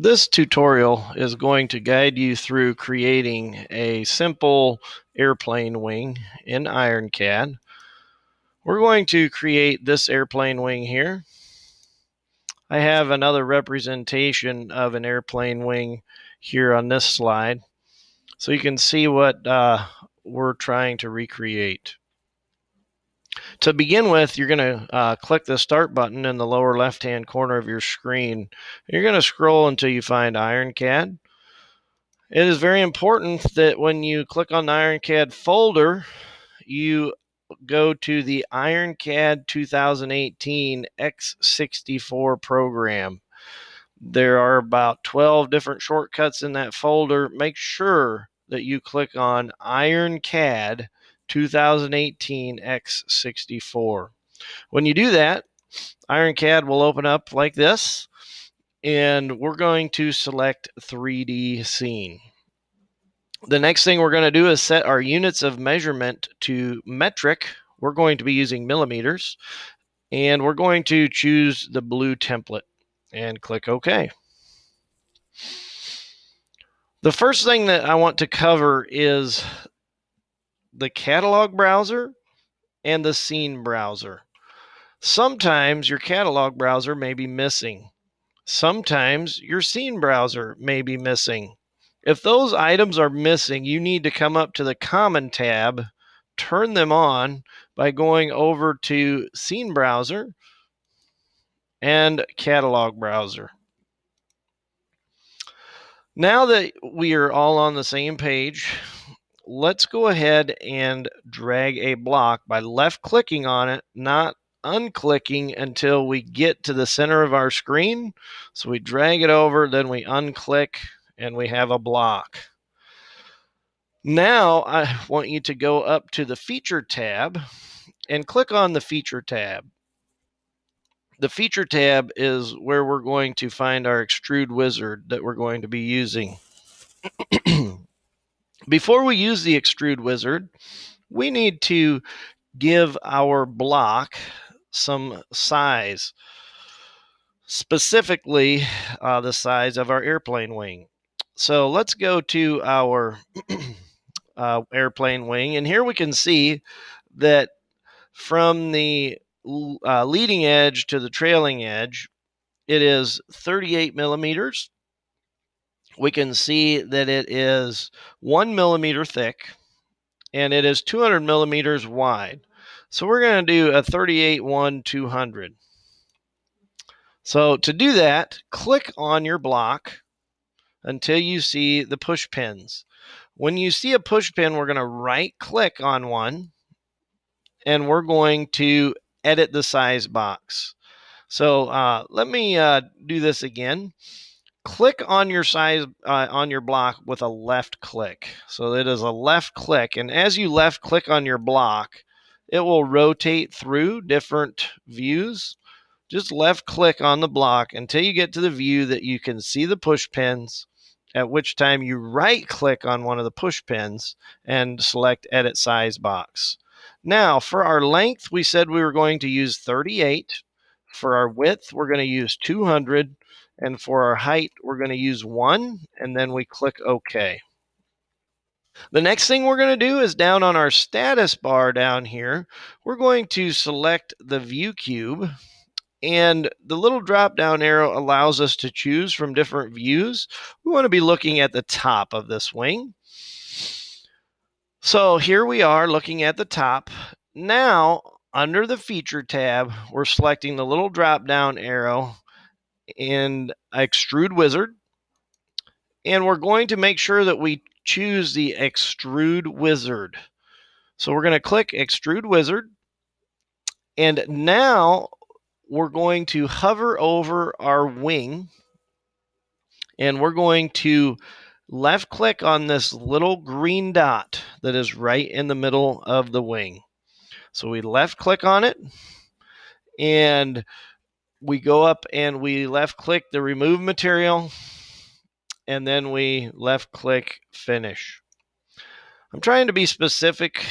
This tutorial is going to guide you through creating a simple airplane wing in IronCAD. We're going to create this airplane wing here. I have another representation of an airplane wing here on this slide, so you can see what we're trying to recreate. To begin with, you're going to click the Start button in the lower left-hand corner of your screen. You're going to scroll until you find IronCAD. It is very important that when you click on the IronCAD folder, you go to the IronCAD 2018 X64 program. There are about 12 different shortcuts in that folder. Make sure that you click on IronCAD 2018 X64. When you do that, IronCAD will open up like this, and we're going to select 3D Scene. The next thing we're going to do is set our units of measurement to metric. We're going to be using millimeters, and we're going to choose the blue template and click OK. The first thing that I want to cover is the catalog browser and the scene browser. Sometimes your catalog browser may be missing. Sometimes your scene browser may be missing. If those items are missing, you need to come up to the Common tab, turn them on by going over to Scene Browser and Catalog Browser. Now that we are all on the same page, let's go ahead and drag a block by left-clicking on it, not unclicking until we get to the center of our screen. So we drag it over, then we unclick, and we have a block. Now I want you to go up to the Feature tab and click on the Feature tab. The Feature tab is where we're going to find our Extrude wizard that we're going to be using. Before we use the Extrude wizard, we need to give our block some size, specifically the size of our airplane wing. So let's go to our airplane wing, and here we can see that from the leading edge to the trailing edge, it is 38 millimeters. We can see that it is 1 millimeter thick, and it is 200 millimeters wide. So we're going to do a 38-1-200. So to do that, click on your block until you see the push pins. When you see a push pin, we're going to right click on one, and we're going to edit the size box. So let me do this again. Click on your size on your block with a left click. So it is a left click, and as you left click on your block, it will rotate through different views. Just left click on the block until you get to the view that you can see the push pins, at which time you right click on one of the push pins and select edit size box. Now for our length, we said we were going to use 38. For our width, we're going to use 200. And for our height, we're going to use 1, and then we click OK. The next thing we're going to do is down on our status bar down here, we're going to select the view cube, and the little drop down arrow allows us to choose from different views. We want to be looking at the top of this wing. So here we are looking at the top. Now, under the Feature tab, we're selecting the little drop down arrow and Extrude Wizard, and we're going to make sure that we choose the Extrude Wizard. So we're going to click Extrude Wizard, and now we're going to hover over our wing, and we're going to left click on this little green dot that is right in the middle of the wing. So we left click on it, and we go up and we left click the remove material, and then we left click finish. I'm trying to be specific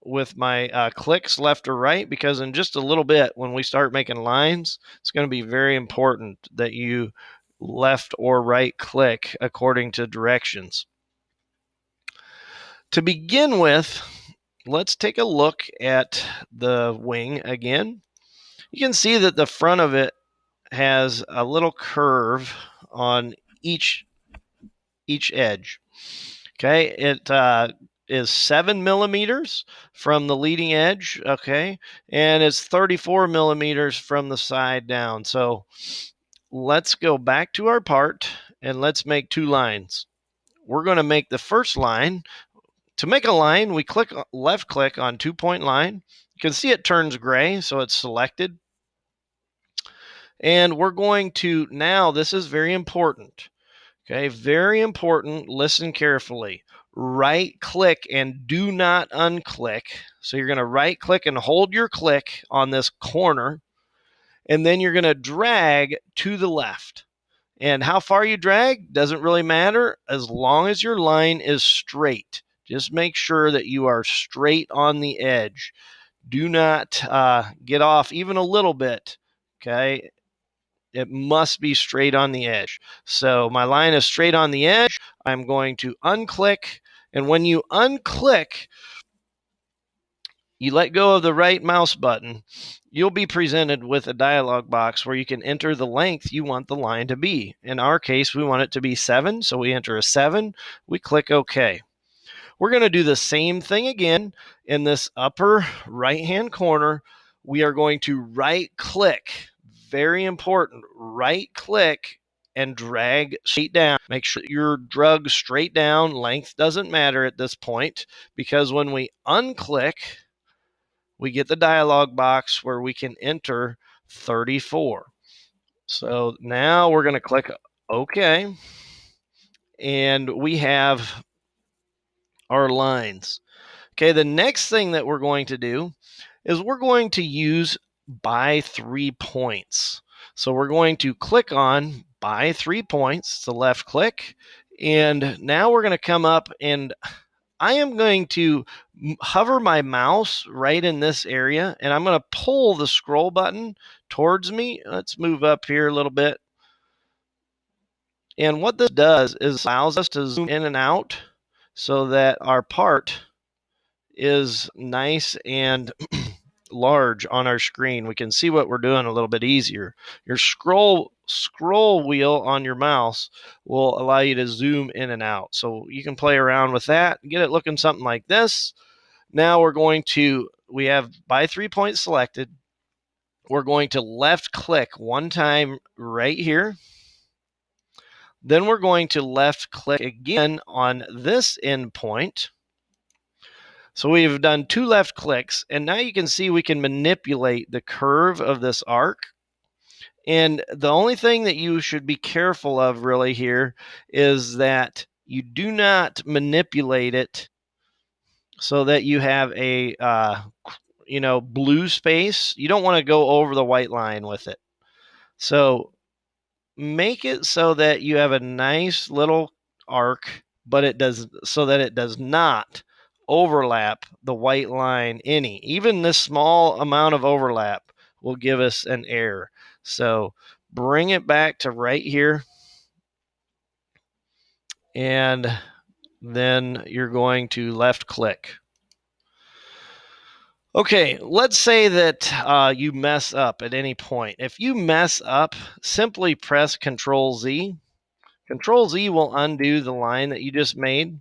with my clicks left or right, because in just a little bit when we start making lines, it's going to be very important that you left or right click according to directions. To begin with, let's take a look at the wing again. You can see that the front of it has a little curve on each edge. Okay, it is 7 millimeters from the leading edge. Okay, and it's 34 millimeters from the side down. So let's go back to our part and let's make two lines. We're going to make the first line. To make a line, we left click on 2-point line. You can see it turns gray, so it's selected. And we're going to, now this is very important. Okay, very important. Listen carefully. Right click and do not unclick. So you're going to right click and hold your click on this corner, and then you're going to drag to the left. And how far you drag doesn't really matter as long as your line is straight. Just make sure that you are straight on the edge. Do not get off even a little bit. Okay, it must be straight on the edge. So my line is straight on the edge. I'm going to unclick. And when you unclick, you let go of the right mouse button, you'll be presented with a dialog box where you can enter the length you want the line to be. In our case, we want it to be 7, so we enter a 7. We click OK. We're going to do the same thing again in this upper right-hand corner. We are going to right-click. Very important. Right-click and drag straight down. Make sure you're dragged straight down. Length doesn't matter at this point, because when we unclick, we get the dialog box where we can enter 34. So now we're going to click OK. And we have our lines. Okay, the next thing that we're going to do is we're going to use by 3 points. So we're going to click on by 3 points, it's the left click, and now we're going to come up and I am going to hover my mouse right in this area, and I'm going to pull the scroll button towards me. Let's move up here a little bit. And what this does is allows us to zoom in and out so that our part is nice and large on our screen. We can see what we're doing a little bit easier. Your scroll wheel on your mouse will allow you to zoom in and out. So you can play around with that, get it looking something like this. Now we have by 3 points selected. We're going to left click one time right here. Then we're going to left click again on this endpoint. So we've done 2 left clicks, and now you can see we can manipulate the curve of this arc. And the only thing that you should be careful of really here is that you do not manipulate it so that you have a blue space. You don't want to go over the white line with it. So make it so that you have a nice little arc, but it does so that it does not overlap the white line any. Even this small amount of overlap will give us an error. So bring it back to right here, and then you're going to left click. Okay, let's say that you mess up at any point. If you mess up, simply press Control Z. Control Z will undo the line that you just made,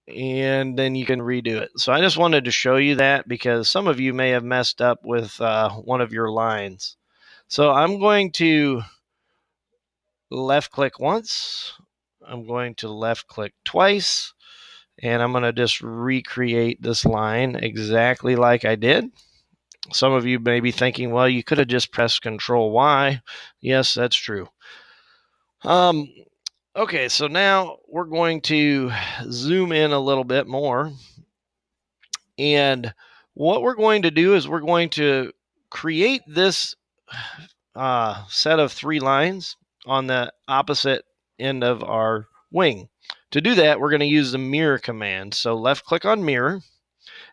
and then you can redo it. So I just wanted to show you that because some of you may have messed up with one of your lines. So I'm going to left click once. I'm going to left click twice. And I'm going to just recreate this line exactly like I did. Some of you may be thinking, well, you could have just pressed Control Y. Yes, that's true. Okay, so now we're going to zoom in a little bit more. And what we're going to do is we're going to create this set of 3 lines on the opposite end of our wing. To do that, we're going to use the mirror command. So left click on mirror,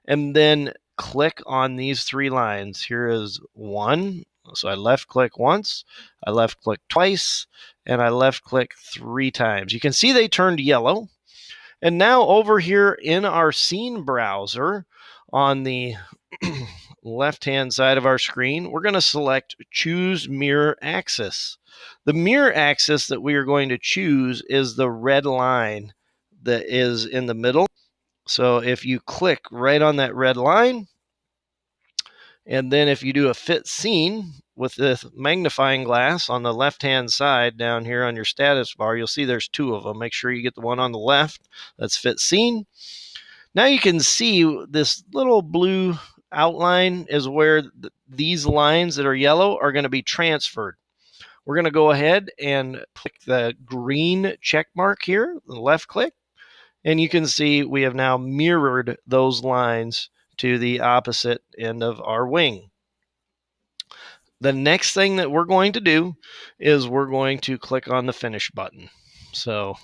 and then click on these 3 lines. Here is 1, So I left click once, I left click twice, and I left click 3 times. You can see they turned yellow. And now over here in our scene browser on the left-hand side of our screen, we're going to select Choose Mirror Axis. The mirror axis that we are going to choose is the red line that is in the middle. So if you click right on that red line, and then if you do a fit scene with the magnifying glass on the left-hand side down here on your status bar, you'll see there's 2 of them. Make sure you get the one on the left. That's fit scene. Now you can see this little blue outline is where these lines that are yellow are going to be transferred. We're going to go ahead and click the green check mark here, left click, and you can see we have now mirrored those lines to the opposite end of our wing. The next thing that we're going to do is we're going to click on the finish button. So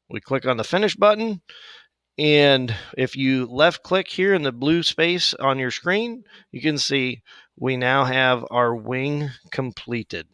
we click on the finish button, and if you left click here in the blue space on your screen, you can see we now have our wing completed.